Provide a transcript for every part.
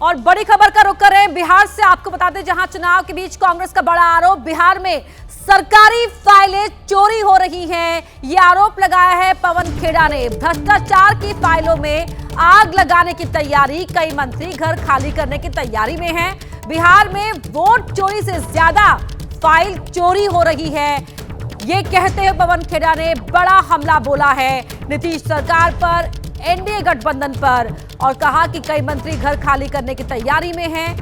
और बड़ी खबर का रुख कर रहे हैं बिहार से। आपको बता दें, जहां चुनाव के बीच कांग्रेस का बड़ा आरोप, बिहार में सरकारी फाइलें चोरी हो रही हैं। ये आरोप लगाया है पवन खेड़ा ने। भ्रष्टाचार की फाइलों में आग लगाने की तैयारी, कई मंत्री घर खाली करने की तैयारी में हैं। बिहार में वोट चोरी से ज्यादा फाइल चोरी हो रही है, ये कहते हुए पवन खेड़ा ने बड़ा हमला बोला है नीतीश सरकार पर, एनडीए गठबंधन पर, और कहा कि कई मंत्री घर खाली करने की तैयारी में हैं।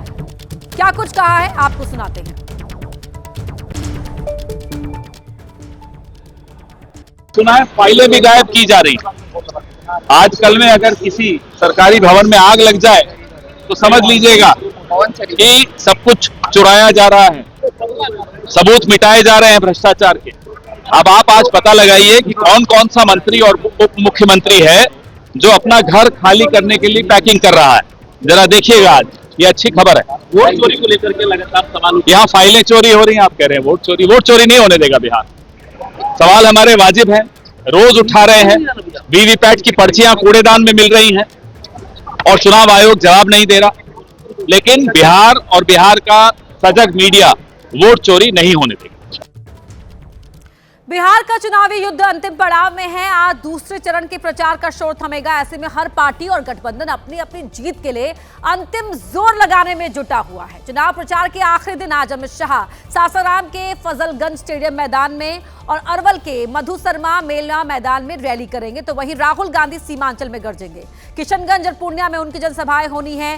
क्या कुछ कहा है आपको सुनाते हैं। सुना है फाइलें भी गायब की जा रही हैं। आजकल में अगर किसी सरकारी भवन में आग लग जाए तो समझ लीजिएगा कि सब कुछ चुराया जा रहा है, सबूत मिटाए जा रहे हैं भ्रष्टाचार के। अब आप आज पता लगाइए कि कौन कौन सा मंत्री और उप मुख्यमंत्री है जो अपना घर खाली करने के लिए पैकिंग कर रहा है। जरा देखिएगा, आज ये अच्छी खबर है। वोट चोरी को लेकर के लगातार सवाल, यहाँ फाइलें चोरी हो रही हैं, आप कह रहे हैं वोट चोरी नहीं होने देगा बिहार। सवाल हमारे वाजिब हैं, रोज उठा रहे हैं। वीवीपैट की पर्चियां कूड़ेदान में मिल रही हैं और चुनाव आयोग जवाब नहीं दे रहा। लेकिन बिहार और बिहार का सजग मीडिया वोट चोरी नहीं होने देगा। बिहार का चुनावी युद्ध अंतिम पड़ाव में है। आज दूसरे चरण के प्रचार का शोर थमेगा। ऐसे में हर पार्टी और गठबंधन अपनी अपनी जीत के लिए अंतिम जोर लगाने में जुटा हुआ है। चुनाव प्रचार के आखिरी दिन आज अमित शाह सासाराम के फजलगंज स्टेडियम मैदान में और अरवल के मधु शर्मा मेला मैदान में रैली करेंगे, तो वहीं राहुल गांधी सीमांचल में गरजेंगे। किशनगंज और पूर्णिया में उनकी जनसभाएं होनी है।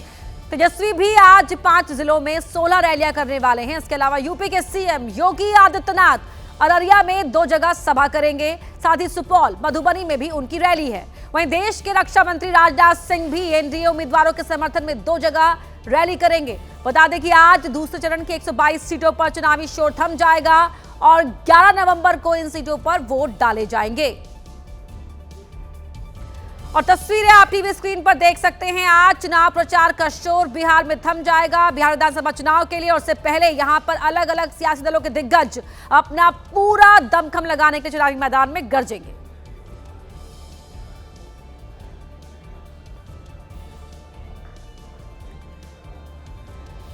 तेजस्वी भी आज 5 जिलों में 16 रैलियां करने वाले हैं। इसके अलावा यूपी के सीएम योगी आदित्यनाथ अररिया में 2 जगह सभा करेंगे। साथ ही सुपौल, मधुबनी में भी उनकी रैली है। वहीं देश के रक्षा मंत्री राजनाथ सिंह भी एनडीए उम्मीदवारों के समर्थन में 2 जगह रैली करेंगे। बता दें कि आज दूसरे चरण की 122 सीटों पर चुनावी शोर थम जाएगा और 11 नवंबर को इन सीटों पर वोट डाले जाएंगे। और तस्वीरें आप टीवी स्क्रीन पर देख सकते हैं। आज चुनाव प्रचार का शोर बिहार में थम जाएगा। बिहार विधानसभा चुनाव के लिए और उससे पहले यहां पर अलग अलग सियासी दलों के दिग्गज अपना पूरा दमखम लगाने के चुनावी मैदान में गरजेंगे।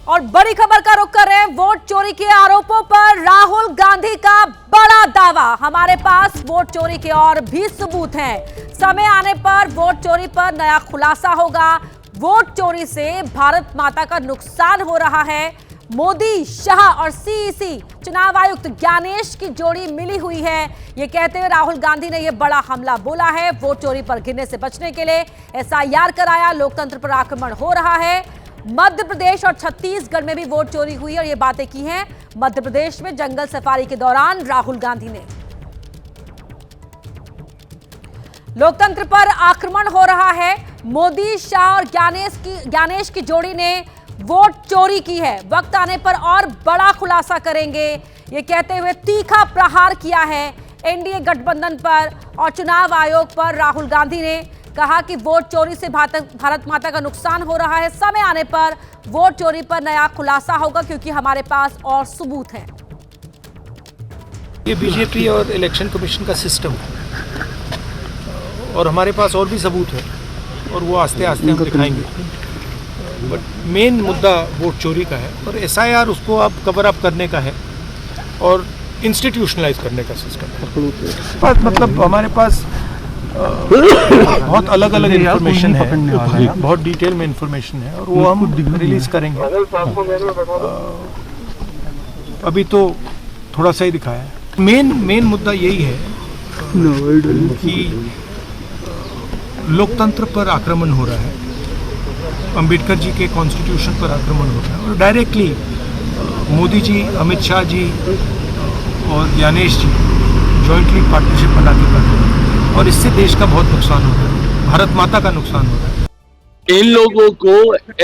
और बड़ी खबर का रुख कर रहे हैं वोट चोरी के आरोपों पर राहुल गांधी का बड़ा दावा। हमारे पास वोट चोरी के और भी सबूत हैं। समय आने पर वोट चोरी पर नया खुलासा होगा। वोट चोरी से भारत माता का नुकसान हो रहा है। मोदी, शाह और सीईसी चुनाव आयुक्त ज्ञानेश की जोड़ी मिली हुई है, ये कहते हुए राहुल गांधी ने यह बड़ा हमला बोला है। वोट चोरी पर गिरने से बचने के लिए एसआईआर कराया, लोकतंत्र पर आक्रमण हो रहा है। मध्य प्रदेश और छत्तीसगढ़ में भी वोट चोरी हुई और ये बातें की हैं मध्य प्रदेश में जंगल सफारी के दौरान राहुल गांधी ने। लोकतंत्र पर आक्रमण हो रहा है। मोदी, शाह और ज्ञानेश की जोड़ी ने वोट चोरी की है। वक्त आने पर और बड़ा खुलासा करेंगे, ये कहते हुए तीखा प्रहार किया है एनडीए गठबंधन पर और चुनाव आयोग पर। राहुल गांधी ने कहा कि वोट चोरी से भारत माता का नुकसान हो रहा है। समय आने पर वोट चोरी पर नया खुलासा होगा, क्योंकि हमारे पास और सबूत हैं। ये बीजेपी और इलेक्शन कमीशन का सिस्टम है और हमारे पास और भी सबूत है और वो आस्ते आस्ते हम दिखाएंगे। बट मेन मुद्दा वोट चोरी का है और एसआईआर उसको अब कवर अप करने का है और इंस्टीट्यूशनलाइज करने का सिस्टम है। मतलब हमारे पास बहुत अलग अलग इंफॉर्मेशन है, बहुत डिटेल में इंफॉर्मेशन है और वो हम रिलीज करेंगे। अभी तो थोड़ा सा ही दिखाया है। मेन मुद्दा यही है कि लोकतंत्र पर आक्रमण हो रहा है, अंबेडकर जी के कॉन्स्टिट्यूशन पर आक्रमण हो रहा है और डायरेक्टली मोदी जी, अमित शाह जी और ज्ञानेश जी जॉइंटली पार्टनरशिप बना के कर रहे हैं और इससे देश का बहुत नुकसान हो रहा है, भारत माता का नुकसान हो रहा है। इन लोगों को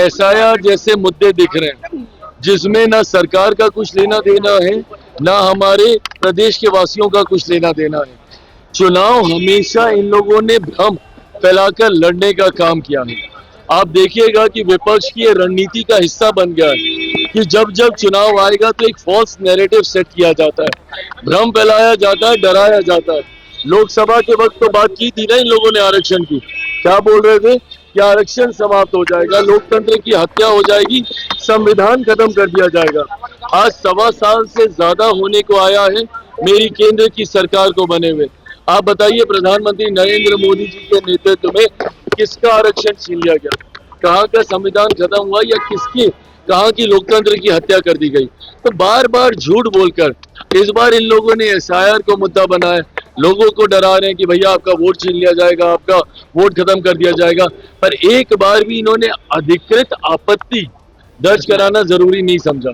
एसआईआर जैसे मुद्दे दिख रहे हैं जिसमें ना सरकार का कुछ लेना देना है, ना हमारे प्रदेश के वासियों का कुछ लेना देना है। चुनाव हमेशा इन लोगों ने भ्रम फैलाकर लड़ने का काम किया है। आप देखिएगा कि विपक्ष की ये रणनीति का हिस्सा बन गया है कि जब जब चुनाव आएगा तो एक फॉल्स नैरेटिव सेट किया जाता है, भ्रम फैलाया जाता है, डराया जाता है। लोकसभा के वक्त तो बात की थी ना इन लोगों ने आरक्षण की, क्या बोल रहे थे कि आरक्षण समाप्त हो जाएगा, लोकतंत्र की हत्या हो जाएगी, संविधान खत्म कर दिया जाएगा। आज 1.25 साल से ज्यादा होने को आया है मेरी केंद्र की सरकार को बने हुए। आप बताइए, प्रधानमंत्री नरेंद्र मोदी जी के नेतृत्व में किसका आरक्षण छीन लिया गया, कहाँ का संविधान खत्म हुआ, या किसकी कहाँ की लोकतंत्र की हत्या कर दी गई। तो बार बार झूठ बोलकर इस बार इन लोगों ने SIR को मुद्दा बनाया, लोगों को डरा रहे हैं कि भैया आपका वोट छीन लिया जाएगा, आपका वोट खत्म कर दिया जाएगा। पर एक बार भी इन्होंने अधिकृत आपत्ति दर्ज कराना जरूरी नहीं समझा।